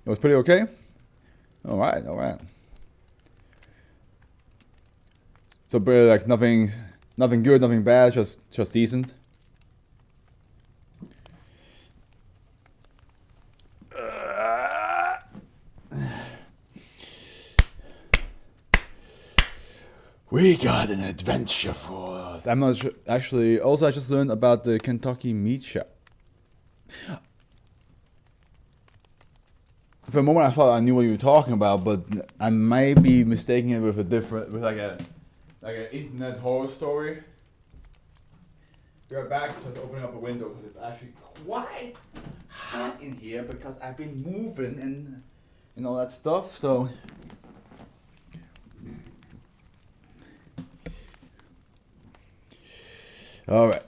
It was pretty okay? Alright, alright. So pretty like nothing good, nothing bad, just decent. We got an adventure for us. I'm not sure. Actually, also I just learned about the Kentucky meat shop. For a moment I thought I knew what you were talking about, but I might be mistaking it with like an internet horror story. Be right back, just opening up a window because it's actually quite hot in here because I've been moving and all that stuff, so. Alright.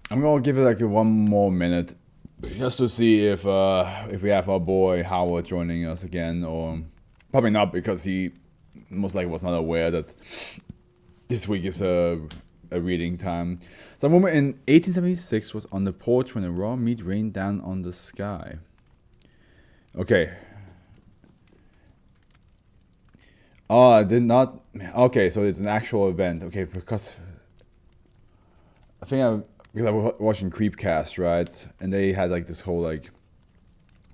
I'm gonna give it like one more minute just to see if we have our boy Howard joining us again, or probably not because he most likely was not aware that this week is a reading time. Some woman in 1876 was on the porch when the raw meat rained down on the sky. Okay. Oh, I did not. Okay, so it's an actual event. Okay, because I was watching Creepcast, right? And they had like this whole like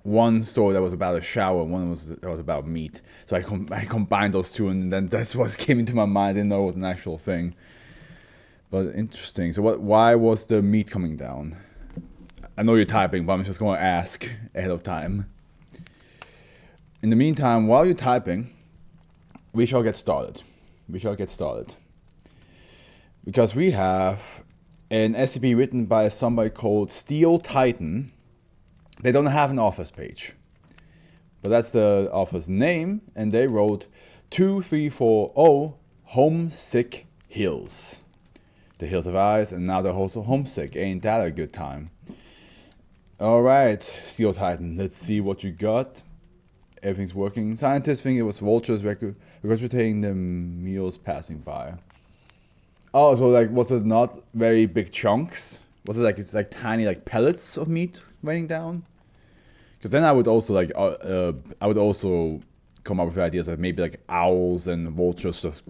one story that was about a shower, and one that was about meat. So I combined those two, and then that's what came into my mind. I didn't know it was an actual thing. But interesting. So why was the meat coming down? I know you're typing, but I'm just going to ask ahead of time. In the meantime, while you're typing, we shall get started. Because we have an SCP written by somebody called Steel Titan. They don't have an author's page, but that's the author's name, and they wrote 2340 Homesick Hills. The Hills of Ice, and now they're also homesick. Ain't that a good time? Alright, Steel Titan, let's see what you got. Everything's working. Scientists think it was vultures regurgitating the meals passing by. Oh, so like, was it not very big chunks? Was it like it's like tiny like pellets of meat raining down? Because then I would also like come up with ideas like maybe like owls and vultures just.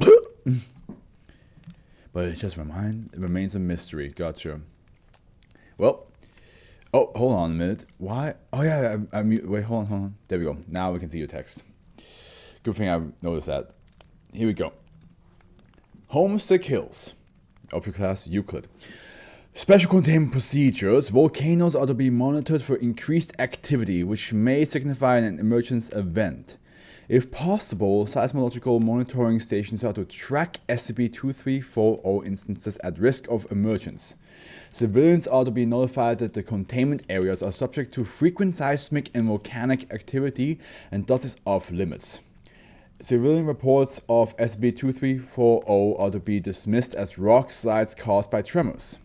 But it just remains a mystery. Gotcha. Well, oh, hold on a minute. Why? Oh yeah, wait, hold on. There we go. Now we can see your text. Good thing I noticed that. Here we go. Homesick Hills. Object class Euclid. Special containment procedures. Volcanoes are to be monitored for increased activity, which may signify an emergence event. If possible, seismological monitoring stations are to track SCP-2340 instances at risk of emergence. Civilians are to be notified that the containment areas are subject to frequent seismic and volcanic activity and thus is off limits. Civilian reports of SCP-2340 are to be dismissed as rock slides caused by tremors.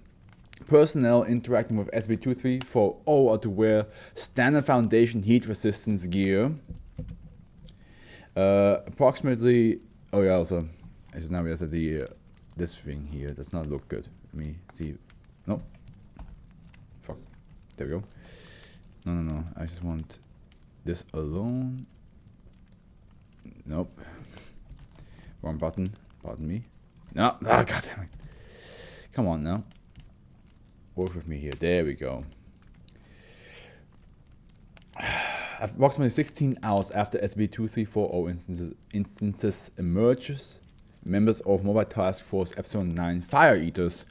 Personnel interacting with SCP-2340 are to wear standard Foundation heat resistance gear. Approximately. Oh yeah. Also, I just now realized that this thing here does not look good. Let me see. Nope. Fuck. There we go. No. I just want this alone. Nope. Wrong button. Pardon me. No. Ah, God damn it. Come on now. Work with me here. There we go. Approximately 16 hours after SCP-2340 instances emerges, members of Mobile Task Force Epsilon 9 Fire Eaters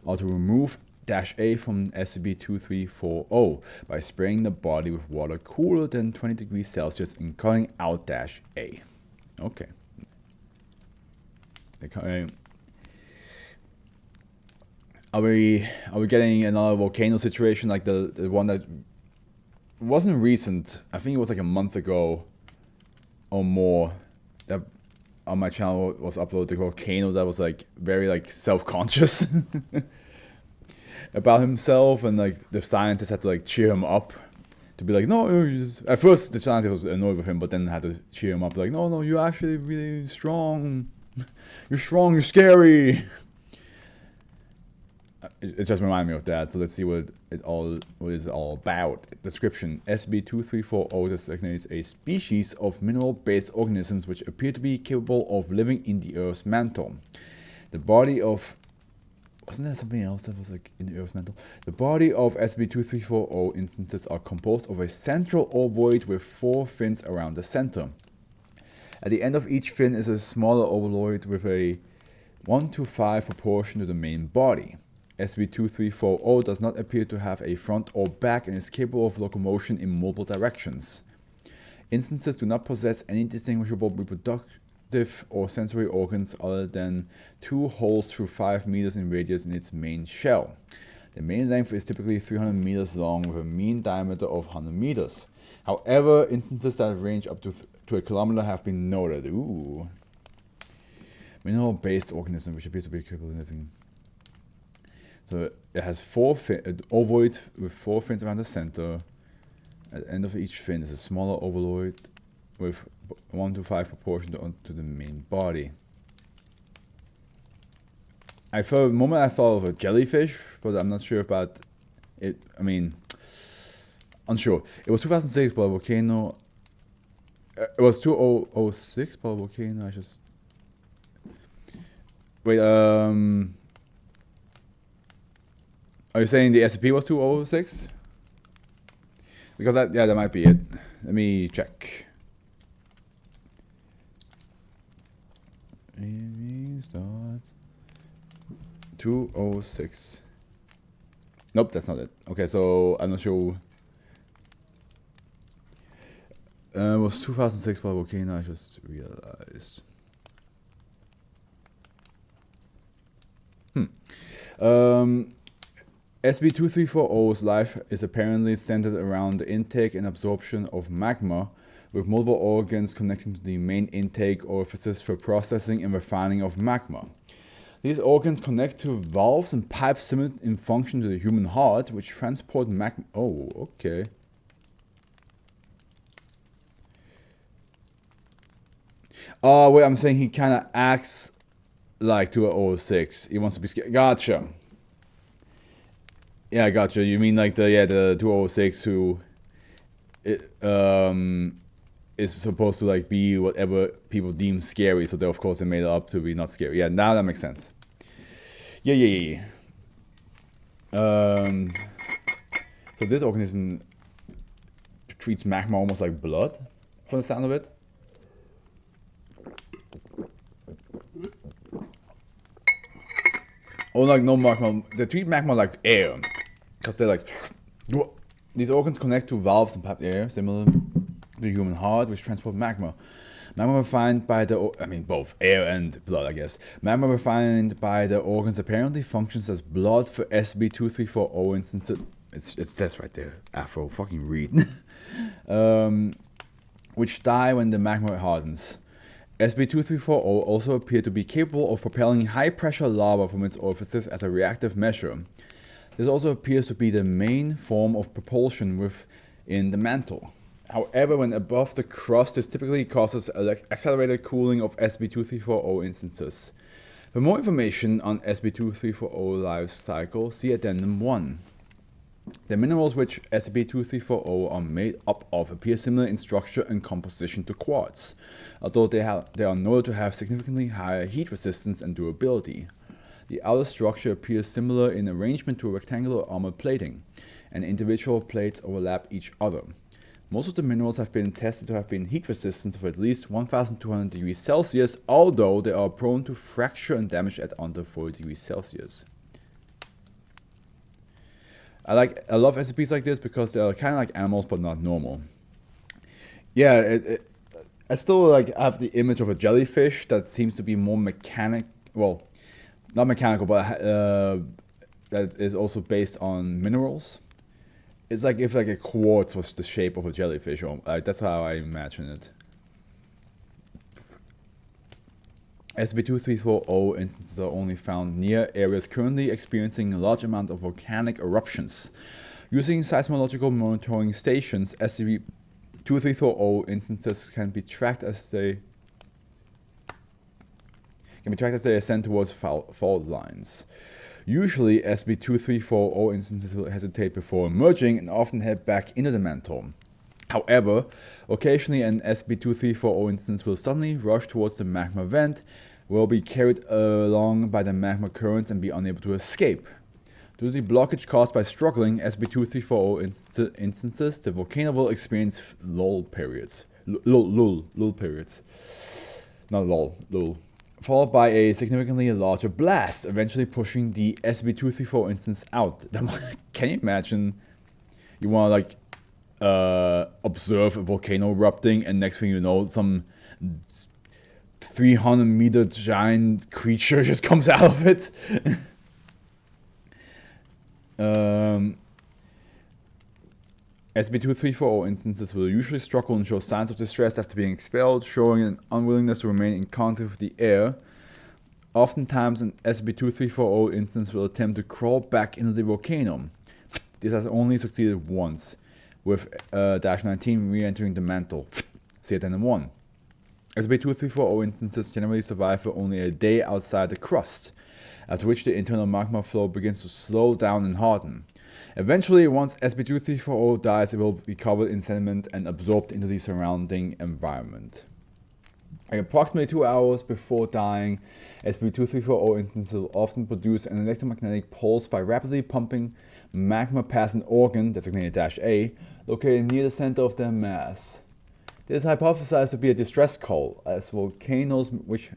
are to remove -A from SCP-2340 by spraying the body with water cooler than 20 degrees Celsius and calling out -A. Okay. Are we getting another volcano situation like the one that wasn't recent? I think it was like a month ago or more that on my channel was uploaded the volcano that was like very like self-conscious about himself, and like the scientists had to like cheer him up to be like, no, at first the scientist was annoyed with him, but then had to cheer him up like, no, you're actually really strong. You're strong, you're scary. it just reminded me of that. So let's see what is all about. Description: SCP-2340 designates a species of mineral-based organisms which appear to be capable of living in the Earth's mantle. The body of Wasn't there something else that was like in the Earth's mantle? The body of SCP-2340 instances are composed of a central ovoid with 4 fins around the center. At the end of each fin is a smaller ovoid with a 1:5 proportion to the main body. SCP-2340 does not appear to have a front or back and is capable of locomotion in multiple directions. Instances do not possess any distinguishable reproductive or sensory organs other than 2 holes through 5 meters in radius in its main shell. The main length is typically 300 meters long with a mean diameter of 100 meters. However, instances that range up to a kilometer have been noted. Ooh. Mineral-based organism which appears to be capable of living. So it has 4 ovoids with 4 fins around the center. At the end of each fin is a smaller ovoid with 1:5 proportion to the main body. For a moment I thought of a jellyfish, but I'm not sure about it. I mean, unsure. It was 2006 by a volcano. It was 2006 by a volcano. Wait, are you saying the SCP was 2006? Because that might be it. Let me check. Starts 206. Nope, that's not it. Okay, so I'm not sure. It was 2006 by volcano. I just realized. SCP-2340's life is apparently centered around the intake and absorption of magma, with multiple organs connecting to the main intake orifices for processing and refining of magma. These organs connect to valves and pipes similar in function to the human heart, which transport magma. Oh, okay. Oh, wait, I'm saying he kind of acts like 2006. He wants to be scared. Gotcha. Yeah, gotcha. You mean like the 206 who is supposed to like be whatever people deem scary, so they of course they made it up to be not scary. Yeah, now that makes sense. Yeah. So this organism treats magma almost like blood, from the sound of it. Oh, like no magma. They treat magma like air. Because they're like, these organs connect to valves and piped air, similar to the human heart, which transport magma. Magma refined by both air and blood, I guess. Magma refined by the organs apparently functions as blood for SCP-2340 instances. It says right there, Afro, fucking read. Which die when the magma hardens. SCP-2340 also appeared to be capable of propelling high-pressure lava from its orifices as a reactive measure. This also appears to be the main form of propulsion within the mantle. However, when above the crust, this typically causes accelerated cooling of SCP-2340 instances. For more information on SCP-2340 life cycle, see Addendum 1. The minerals which SCP-2340 are made up of appear similar in structure and composition to quartz, although they are noted to have significantly higher heat resistance and durability. The outer structure appears similar in arrangement to a rectangular armored plating, and individual plates overlap each other. Most of the minerals have been tested to have been heat resistant of at least 1200 degrees Celsius, although they are prone to fracture and damage at under 40 degrees Celsius. I love SCPs like this because they're kind of like animals but not normal. Yeah, I still have the image of a jellyfish that seems to be more not mechanical, but that is also based on minerals. It's like if a quartz was the shape of a jellyfish, or that's how I imagine it. SCP-2340 instances are only found near areas currently experiencing a large amount of volcanic eruptions. Using seismological monitoring stations, SCP-2340 instances can be tracked as they ascend towards fault lines. Usually, SCP-2340 instances will hesitate before emerging and often head back into the mantle. However, occasionally an SCP-2340 instance will suddenly rush towards the magma vent, will be carried along by the magma currents and be unable to escape. Due to the blockage caused by struggling SCP-2340 instances, the volcano will experience lull periods. Lull periods. Not lull, lull. Followed by a significantly larger blast, eventually pushing the SCP-234 instance out. Can you imagine? You want to like observe a volcano erupting, and next thing you know, some 300-meter giant creature just comes out of it. SCP-2340 instances will usually struggle and show signs of distress after being expelled, showing an unwillingness to remain in contact with the air. Oftentimes, an SCP-2340 instance will attempt to crawl back into the volcano. This has only succeeded once, with -19 re-entering the mantle. See it in 1. SCP-2340 instances generally survive for only a day outside the crust, after which the internal magma flow begins to slow down and harden. Eventually, once SCP-2340 dies, it will be covered in sediment and absorbed into the surrounding environment. At approximately 2 hours before dying, SCP-2340 instances will often produce an electromagnetic pulse by rapidly pumping magma past an organ, designated -A, located near the center of their mass. This is hypothesized to be a distress call, as volcanoes which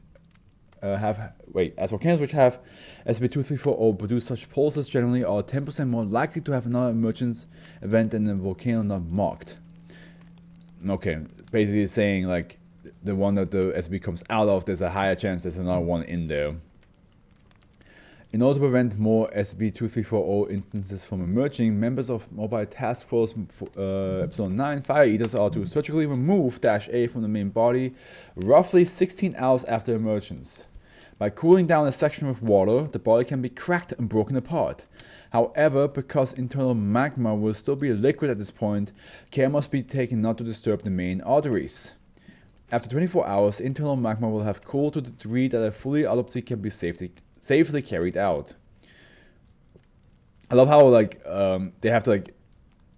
have SCP-2340 produce such pulses generally are 10% more likely to have another emergence event than a volcano not marked. Okay, basically saying like the one that the SCP comes out of, there's a higher chance there's another one in there. In order to prevent more SCP-2340 instances from emerging, members of Mobile Task Force Episode 9 Fire Eaters are to surgically remove -A from the main body roughly 16 hours after emergence. By cooling down a section with water, the body can be cracked and broken apart. However, because internal magma will still be liquid at this point, care must be taken not to disturb the main arteries. After 24 hours, internal magma will have cooled to the degree that a fully autopsy can be safely carried out. I love how like they have to like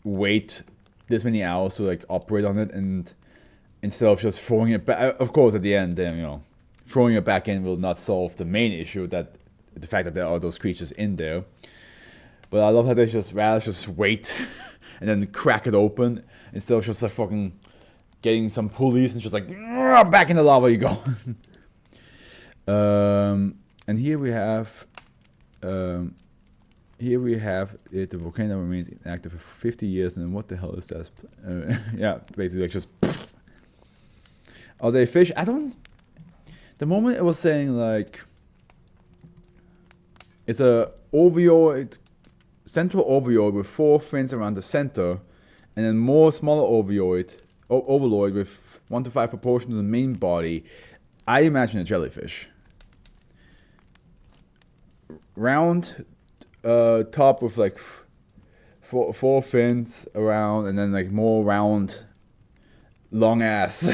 wait this many hours to like operate on it, and instead of just throwing it back. Of course, at the end, then you know, throwing it back in will not solve the main issue, that the fact that there are those creatures in there. But I love how they just rather just wait and then crack it open instead of just like fucking getting some pulleys and just like back in the lava you go. And here we have the volcano remains inactive for 50 years, and what the hell is that? Yeah, basically like just. Are they fish? I don't. The moment it was saying like it's a ovoid, central ovoid with 4 fins around the center, and then more smaller ovoid with 1:5 proportion to the main body. I imagine a jellyfish. Round top with like four fins around, and then like more round, long ass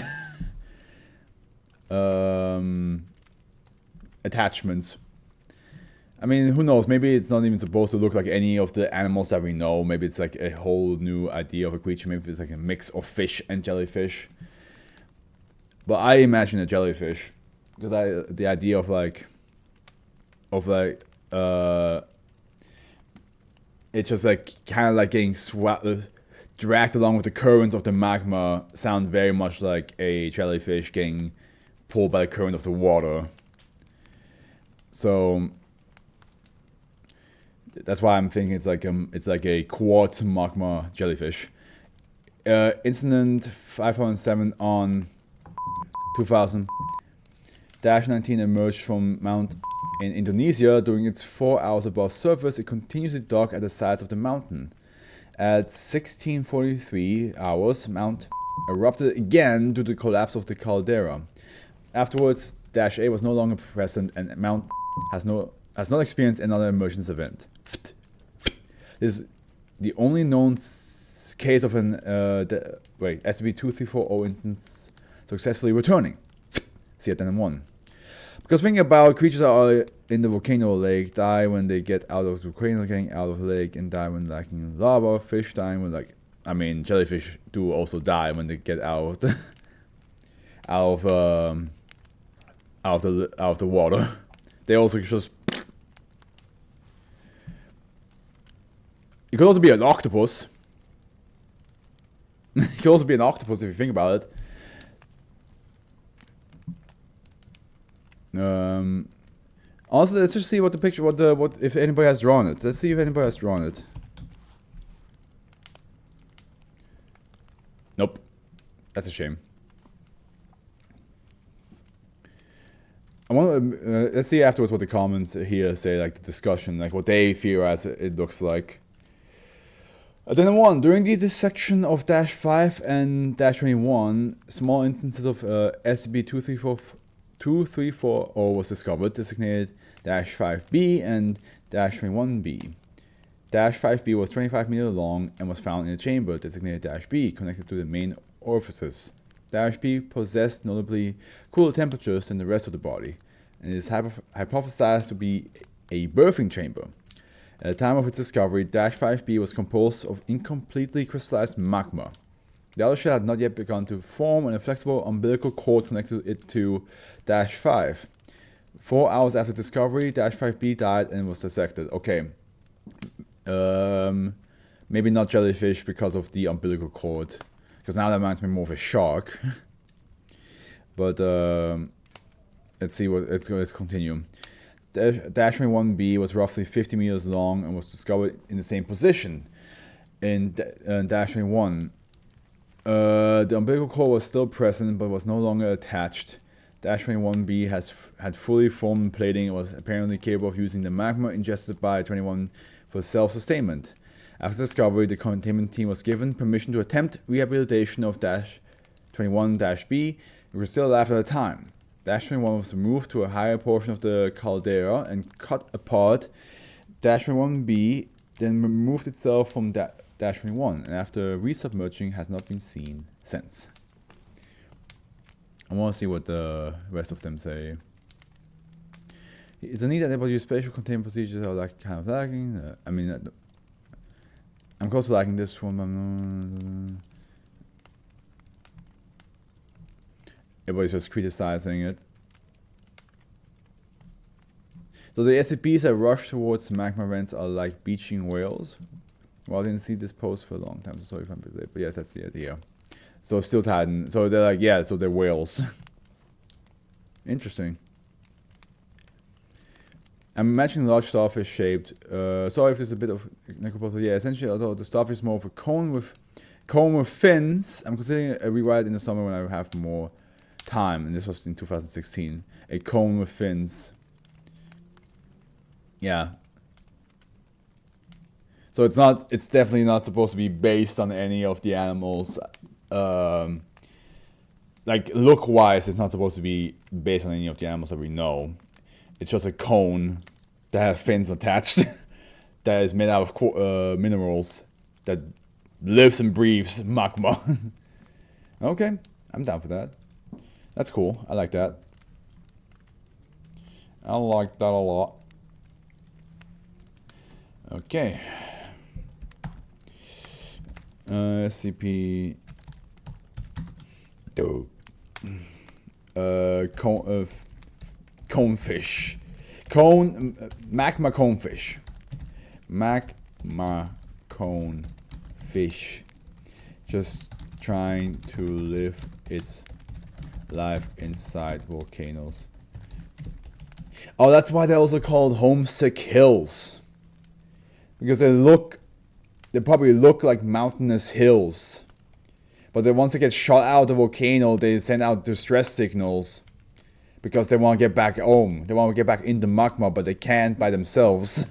attachments. I mean, who knows? Maybe it's not even supposed to look like any of the animals that we know. Maybe it's like a whole new idea of a creature. Maybe it's like a mix of fish and jellyfish. But I imagine a jellyfish because the idea of it's just like kind of like getting dragged along with the currents of the magma. Sound very much like a jellyfish getting pulled by the current of the water. So that's why I'm thinking it's like a quartz magma jellyfish. Incident 507 on 2000-19 emerged from Mount in Indonesia. During its 4 hours above surface, it continues to dock at the sides of the mountain. At 16:43 hours, Mount erupted again due to the collapse of the caldera. Afterwards, -A was no longer present, and Mount has not experienced another emergence event. This is the only known case of an SCP-2340 instance successfully returning. See Addendum 1. Because thinking about creatures that are in the volcano lake die when they get out of the volcano, getting out of the lake, and die when lacking lava. Fish dying when jellyfish do also die when they get out out of the water. They also just. It could also be an octopus. It could also be an octopus if you think about it. Also, let's just see what the picture, what if anybody has drawn it. Let's see if anybody has drawn it. Nope, that's a shame. I want to let's see afterwards what the comments here say, like the discussion, like what they theorize it looks like. Then one, during the dissection of -5 and -21, small instances of SCP-234 was discovered, designated -5B and -21B. -5B was 25 meters long and was found in a chamber, designated -B, connected to the main orifices. -B possessed notably cooler temperatures than the rest of the body, and is hypothesized to be a birthing chamber. At the time of its discovery, -5B was composed of incompletely crystallized magma. The outer shell had not yet begun to form, and a flexible umbilical cord connected it to -5. 4 hours after discovery, -5B died and was dissected. Okay. Maybe not jellyfish because of the umbilical cord. Because now that reminds me more of a shark. But let's see what let's continue. -21B was roughly 50 meters long and was discovered in the same position in -21. The umbilical cord was still present but was no longer attached. -21B had fully formed plating and was apparently capable of using the magma ingested by 21 for self-sustainment. After discovery, the containment team was given permission to attempt rehabilitation of -21-B. It was still alive at the time. -21 was moved to a higher portion of the caldera and cut apart. -21B then removed itself from -21, and after resubmerging has not been seen since. I want to see what the rest of them say. It's a need that able to use spatial containment procedures are like kind of lagging. I mean, I'm close to liking this one. Everybody's just criticizing it. So the SCPs that rush towards magma vents are like beaching whales. Well, I didn't see this post for a long time, so sorry if I'm a bit late. But yes, that's the idea. So still titan. So they're like, yeah, so they're whales. Interesting. I'm imagining large starfish shaped. Sorry if there's a bit of necropotol. Yeah, essentially, although the starfish is more of a cone with fins, I'm considering a rewrite in the summer when I have more time, and this was in 2016. A cone with fins. Yeah. So it's definitely not supposed to be based on any of the animals. Like look-wise, it's not supposed to be based on any of the animals that we know. It's just a cone that has fins attached that is made out of minerals that lives and breathes magma. Okay, I'm down for that. That's cool. I like that. I like that a lot. Okay. SCP. Conefish. Magma conefish. Magma conefish. Just trying to live its life inside volcanoes. Oh, that's why they're also called Homesick hills. Because they probably look like mountainous hills. But then once they get shot out of the volcano, they send out distress signals. Because they want to get back home. They want to get back in the magma, but they can't by themselves.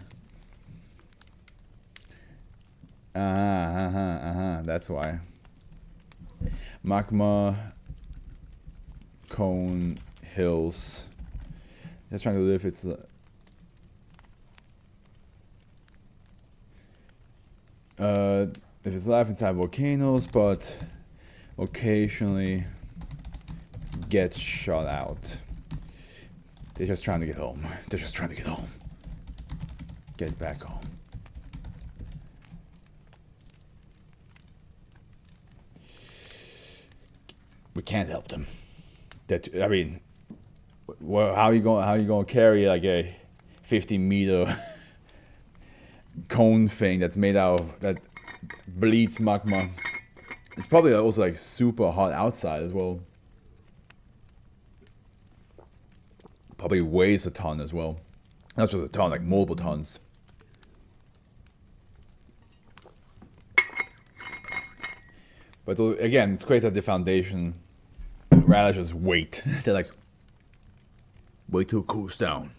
That's why. Magma cone hills. Just trying to live its... if it's life inside volcanoes, but occasionally gets shot out. They're just trying to get home. They're just trying to get home. Get back home. We can't help them. I mean, well, how you gonna carry like a 50-meter cone thing that's made out of that bleeds magma? It's probably also like super hot outside as well. Probably weighs a ton as well. Not just a ton, like multiple tons. But again, it's crazy that the Foundation rather just wait. They're like, wait till it cools down,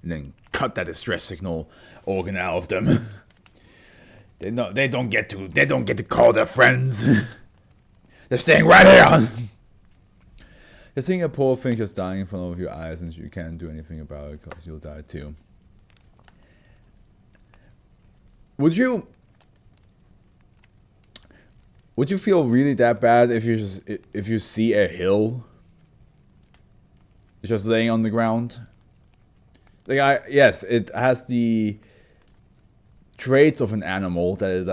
and then cut that distress signal organ out of them. They don't get to call their friends. They're staying right here. You're seeing a poor thing just dying in front of your eyes, and you can't do anything about it because you'll die too. Would you feel really that bad if you see a hill just laying on the ground? Like yes, it has the traits of an animal that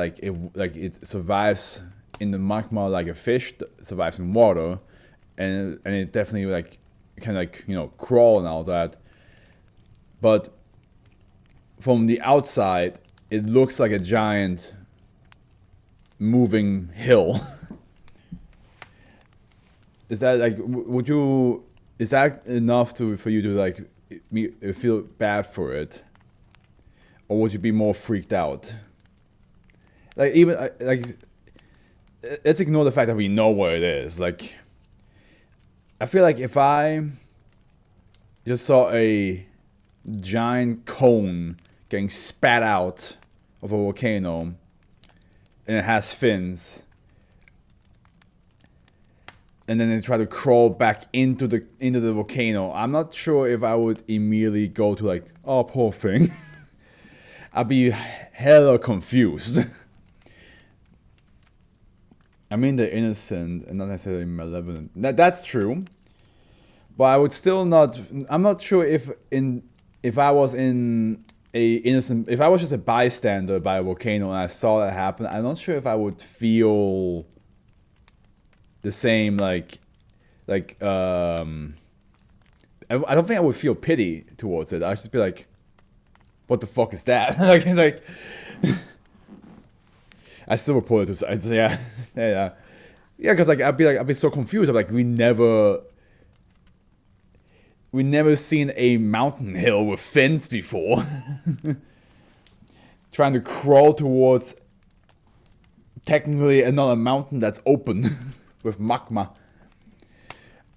it survives in the magma like a fish survives in water, and it definitely like can crawl and all that. But from the outside, it looks like a giant moving hill. Is that like is that enough for you to like feel bad for it, or would you be more freaked out? Like even like let's ignore the fact that we know where it is. Like I feel like if I just saw a giant cone getting spat out of a volcano, and it has fins, and then they try to crawl back into the volcano, I'm not sure if I would immediately go to like, oh, poor thing. I'd be hella confused. I mean, they're innocent and not necessarily malevolent. That's true, but I would still not. I'm not sure if I was if I was just a bystander by a volcano and I saw that happen, I'm not sure if I would feel the same I don't think I would feel pity towards it. I'd just be like, what the fuck is that? like I still report it to yeah, because like I'd be so confused. I'm like, we never seen a mountain hill with fins before. Trying to crawl towards technically another mountain that's open with magma.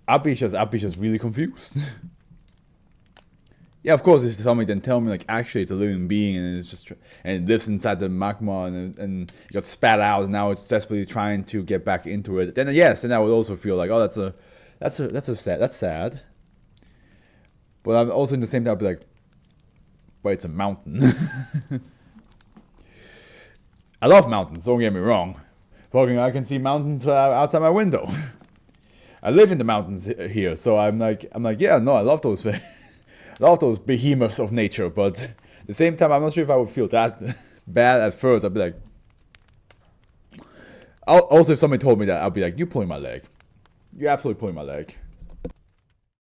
I'd be just really confused. Yeah, of course, if somebody then tell me like actually it's a living being and it's just and it lives inside the magma and it got spat out and now it's desperately trying to get back into it. Then yes, and I would also feel like, oh, that's sad. But I'm also in the same time I'd be like, but it's a mountain. I love mountains, don't get me wrong. Fucking, I can see mountains outside my window. I live in the mountains here, so I'm like, yeah, no, I love those things. I love those behemoths of nature, but at the same time, I'm not sure if I would feel that bad at first. I'd be like, also if somebody told me that, I'd be like, you're pulling my leg. You're absolutely pulling my leg.